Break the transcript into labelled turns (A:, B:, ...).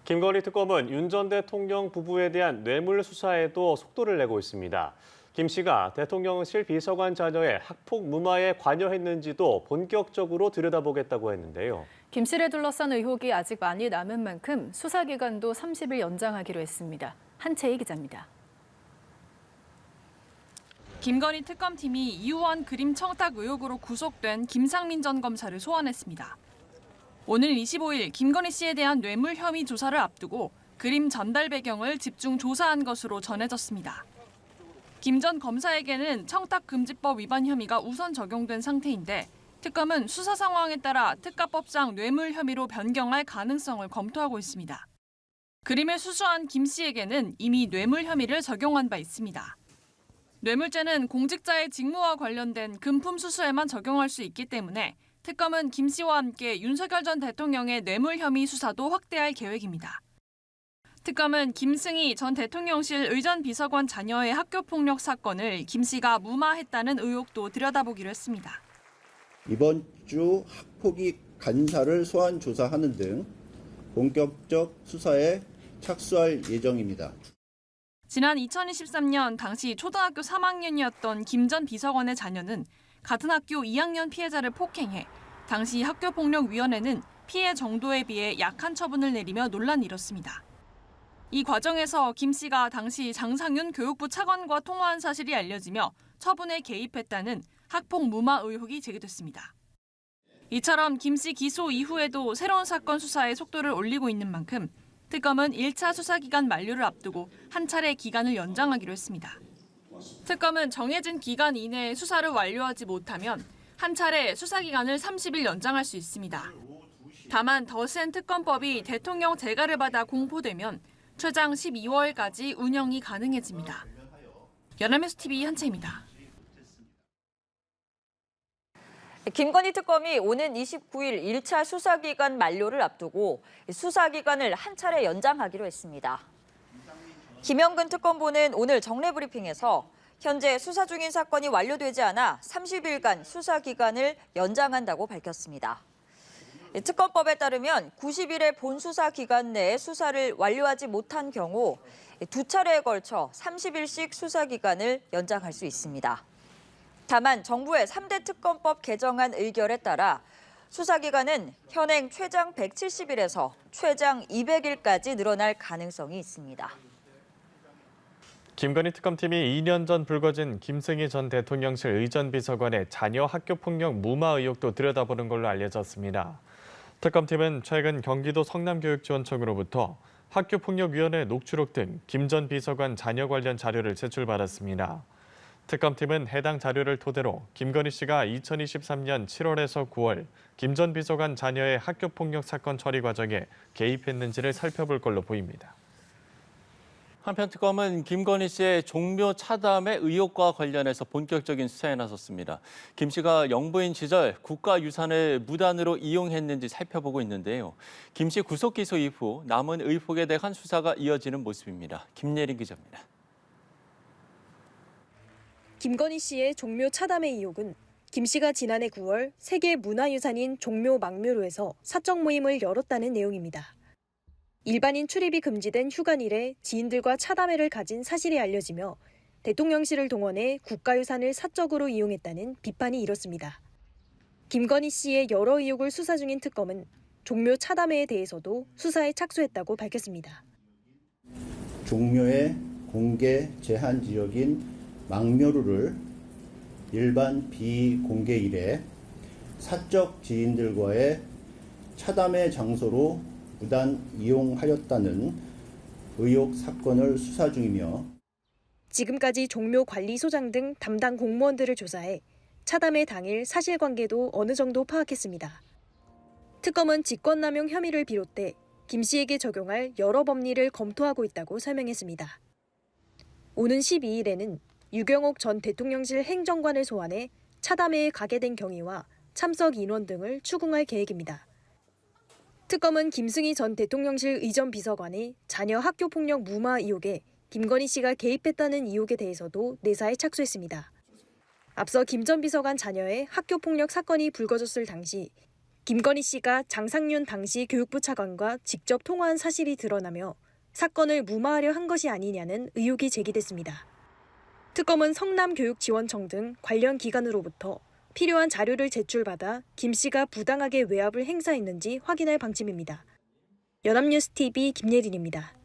A: 김건희 특검은 윤 전 대통령 부부에 대한 뇌물 수사에도 속도를 내고 있습니다. 김 씨가 대통령실 비서관 자녀의 학폭 무마에 관여했는지도 본격적으로 들여다보겠다고 했는데요.
B: 김 씨를 둘러싼 의혹이 아직 많이 남은 만큼 수사 기간도 30일 연장하기로 했습니다. 한채희 기자입니다.
C: 김건희 특검팀이 이후원 그림 청탁 의혹으로 구속된 김상민 전 검사를 소환했습니다. 오늘 25일 김건희 씨에 대한 뇌물 혐의 조사를 앞두고 그림 전달 배경을 집중 조사한 것으로 전해졌습니다. 김 전 검사에게는 청탁금지법 위반 혐의가 우선 적용된 상태인데 특검은 수사 상황에 따라 특가법상 뇌물 혐의로 변경할 가능성을 검토하고 있습니다. 그림을 수수한 김 씨에게는 이미 뇌물 혐의를 적용한 바 있습니다. 뇌물죄는 공직자의 직무와 관련된 금품 수수에만 적용할 수 있기 때문에 특검은 김 씨와 함께 윤석열 전 대통령의 뇌물 혐의 수사도 확대할 계획입니다. 특검은 김승희 전 대통령실 의전 비서관 자녀의 학교폭력 사건을 김 씨가 무마했다는 의혹도 들여다보기로 했습니다.
D: 이번 주 학폭위 간사를 소환 조사하는 등 본격적 수사에 착수할 예정입니다.
C: 지난 2023년 당시 초등학교 3학년이었던 김 전 비서관의 자녀는 같은 학교 2학년 피해자를 폭행해 당시 학교폭력위원회는 피해 정도에 비해 약한 처분을 내리며 논란이 일었습니다. 이 과정에서 김 씨가 당시 장상윤 교육부 차관과 통화한 사실이 알려지며 처분에 개입했다는 학폭 무마 의혹이 제기됐습니다. 이처럼 김 씨 기소 이후에도 새로운 사건 수사에 속도를 올리고 있는 만큼 특검은 1차 수사 기간 만료를 앞두고 한 차례 기간을 연장하기로 했습니다. 특검은 정해진 기간 이내에 수사를 완료하지 못하면 한 차례 수사 기간을 30일 연장할 수 있습니다. 다만 더 센 특검법이 대통령 재가를 받아 공포되면 최장 12월까지 운영이 가능해집니다. 연합뉴스TV 한채입니다.
E: 김건희 특검이 오는 29일 1차 수사기간 만료를 앞두고 수사기간을 한 차례 연장하기로 했습니다. 김영근 특검보는 오늘 정례 브리핑에서 현재 수사 중인 사건이 완료되지 않아 30일간 수사기간을 연장한다고 밝혔습니다. 특검법에 따르면 90일의 본수사 기간 내에 수사를 완료하지 못한 경우 두 차례에 걸쳐 30일씩 수사 기간을 연장할 수 있습니다. 다만 정부의 3대 특검법 개정안 의결에 따라 수사 기간은 현행 최장 170일에서 최장 200일까지 늘어날 가능성이 있습니다.
A: 김건희 특검팀이 2년 전 불거진 김승희 전 대통령실 의전 비서관의 자녀 학교폭력 무마 의혹도 들여다보는 걸로 알려졌습니다. 특검팀은 최근 경기도 성남교육지원청으로부터 학교폭력위원회 녹취록 등 김 전 비서관 자녀 관련 자료를 제출받았습니다. 특검팀은 해당 자료를 토대로 김건희 씨가 2023년 7월에서 9월 김 전 비서관 자녀의 학교폭력 사건 처리 과정에 개입했는지를 살펴볼 걸로 보입니다.
F: 한편 특검은 김건희 씨의 종묘 차담의 의혹과 관련해서 본격적인 수사에 나섰습니다. 김 씨가 영부인 시절 국가유산을 무단으로 이용했는지 살펴보고 있는데요. 김 씨 구속 기소 이후 남은 의혹에 대한 수사가 이어지는 모습입니다. 김예린 기자입니다.
G: 김건희 씨의 종묘 차담의 의혹은 김 씨가 지난해 9월 세계 문화유산인 종묘 망묘로에서 사적 모임을 열었다는 내용입니다. 일반인 출입이 금지된 휴관일에 지인들과 차담회를 가진 사실이 알려지며 대통령실을 동원해 국가유산을 사적으로 이용했다는 비판이 일었습니다. 김건희 씨의 여러 의혹을 수사 중인 특검은 종묘 차담회에 대해서도 수사에 착수했다고 밝혔습니다.
D: 종묘의 공개 제한 지역인 망묘루를 일반 비공개일에 사적 지인들과의 차담회 장소로 무단 이용하였다는 의혹 사건을 수사 중이며
G: 지금까지 종묘 관리소장 등 담당 공무원들을 조사해 차담회 당일 사실관계도 어느 정도 파악했습니다. 특검은 직권남용 혐의를 비롯해 김 씨에게 적용할 여러 법리를 검토하고 있다고 설명했습니다. 오는 12일에는 유경옥 전 대통령실 행정관을 소환해 차담회에 가게 된 경위와 참석 인원 등을 추궁할 계획입니다. 특검은 김승희 전 대통령실 의전 비서관의 자녀 학교폭력 무마 의혹에 김건희 씨가 개입했다는 의혹에 대해서도 내사에 착수했습니다. 앞서 김 전 비서관 자녀의 학교폭력 사건이 불거졌을 당시 김건희 씨가 장상윤 당시 교육부 차관과 직접 통화한 사실이 드러나며 사건을 무마하려 한 것이 아니냐는 의혹이 제기됐습니다. 특검은 성남교육지원청 등 관련 기관으로부터 필요한 자료를 제출받아 김 씨가 부당하게 외압을 행사했는지 확인할 방침입니다. 연합뉴스 TV 김예린입니다.